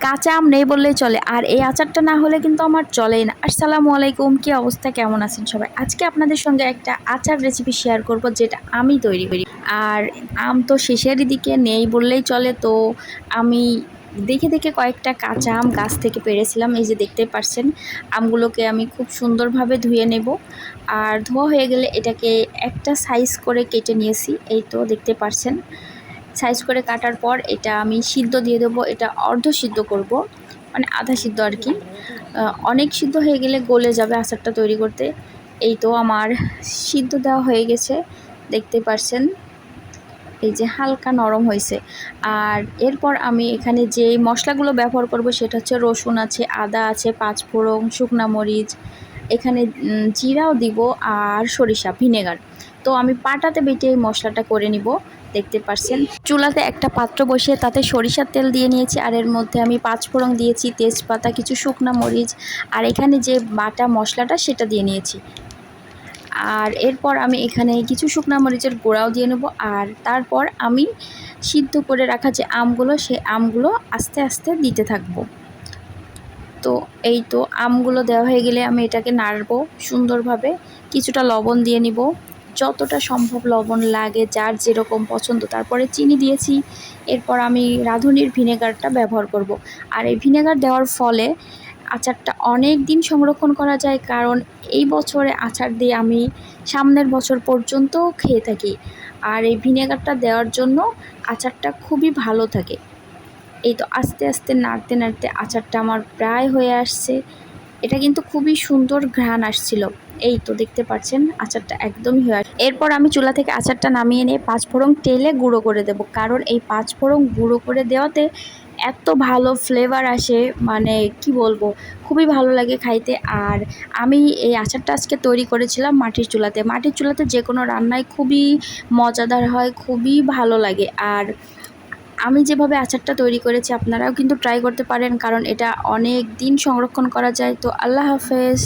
কাঁচা আম নেই বললেই চলে। আর এই আচারটা না হলে কিন্তু আমার চলেই না। আসসালামু আলাইকুম, কী অবস্থা, কেমন আছেন সবাই? আজকে আপনাদের সঙ্গে একটা আচার রেসিপি শেয়ার করব যেটা আমি তৈরি করি। আর আম তো শেষের দিকে নেই বললেই চলে, তো আমি দেখে দেখে কয়েকটা কাঁচা আম গাছ থেকে পেড়েছিলাম। এই যে দেখতে পাচ্ছেন, আমগুলোকে আমি খুব সুন্দরভাবে ধুয়ে নেব। আর ধোয়া হয়ে গেলে এটাকে একটা সাইজ করে কেটে নিয়েছি, এই তো দেখতে পাচ্ছেন। সাইজ করে কাটার পর এটা আমি সিদ্ধ দিয়ে দেবো। এটা অর্ধ সিদ্ধ করব, মানে আধা সিদ্ধ আর কি। অনেক সিদ্ধ হয়ে গেলে গলে যাবে আচারটা তৈরি করতে। এই তো আমার সিদ্ধ দেওয়া হয়ে গেছে, দেখতে পাচ্ছেন। এই যে হালকা নরম হয়েছে। আর এরপর আমি এখানে যে মশলাগুলো ব্যবহার করব সেটা হচ্ছে রসুন আছে, আদা আছে, পাঁচফোড়ন, শুকনা মরিচ, এখানে জিরাও দিব, আর সরিষা ভিনেগার। তো আমি পাটাতে বেটে এই মশলাটা করে নিব। দেখতে পাচ্ছেন, চুলাতে একটা পাত্র বসিয়ে তাতে সরিষার তেল দিয়ে নিয়েছি, আর এর মধ্যে আমি পাঁচফোড়ন দিয়েছি, তেজপাতা, কিছু শুকনা মরিচ, আর এখানে যে বাটা মশলাটা সেটা দিয়ে নিয়েছি। আর এরপর আমি এখানে কিছু শুকনা মরিচের গুঁড়াও দিয়ে নেব। আর তারপর আমি সিদ্ধ করে রাখা যে আমগুলো, সেই আমগুলো আস্তে আস্তে দিতে থাকবো। তো এই তো আমগুলো দেওয়া হয়ে গেলে আমি এটাকে নাড়বো সুন্দরভাবে। কিছুটা লবণ দিয়ে নিব, যতটা সম্ভব লবণ লাগে, যার যেরকম পছন্দ। তারপরে চিনি দিয়েছি। এরপর আমি রাঁধুনির ভিনেগারটা ব্যবহার করব। আর এই ভিনেগার দেওয়ার ফলে আচারটা অনেক দিন সংরক্ষণ করা যায়, কারণ এই বছরে আচার দিয়ে আমি সামনের বছর পর্যন্ত খেয়ে থাকি। আর এই ভিনেগারটা দেওয়ার জন্য আচারটা খুবই ভালো থাকে। এই তো আস্তে আস্তে নাড়তে নাড়তে আচারটা আমার প্রায় হয়ে আসছে। এটা কিন্তু খুবই সুন্দর ঘ্রাণ আসছিল। এই তো দেখতে পাচ্ছেন আচারটা একদমই হয়ে আসছে। এরপর আমি চুলা থেকে আচারটা নামিয়ে নিয়ে পাঁচফোড়ন তেলে গুঁড়ো করে দেব, কারণ এই পাঁচফোড়ন গুঁড়ো করে দেওয়াতে এত ভালো ফ্লেভার আসে, মানে কি বলবো, খুবই ভালো লাগে খাইতে। আর আমি এই আচারটা আজকে তৈরি করেছিলাম মাটির চুলাতে। মাটির চুলাতে যে কোনো রান্নায় খুবই মজাদার হয়, খুবই ভালো লাগে। আর আমি যেভাবে আচারটা তৈরি করেছি আপনারাও কিন্তু ট্রাই করতে পারেন, কারণ এটা অনেক দিন সংরক্ষণ করা যায়। তো আল্লাহ হাফেজ।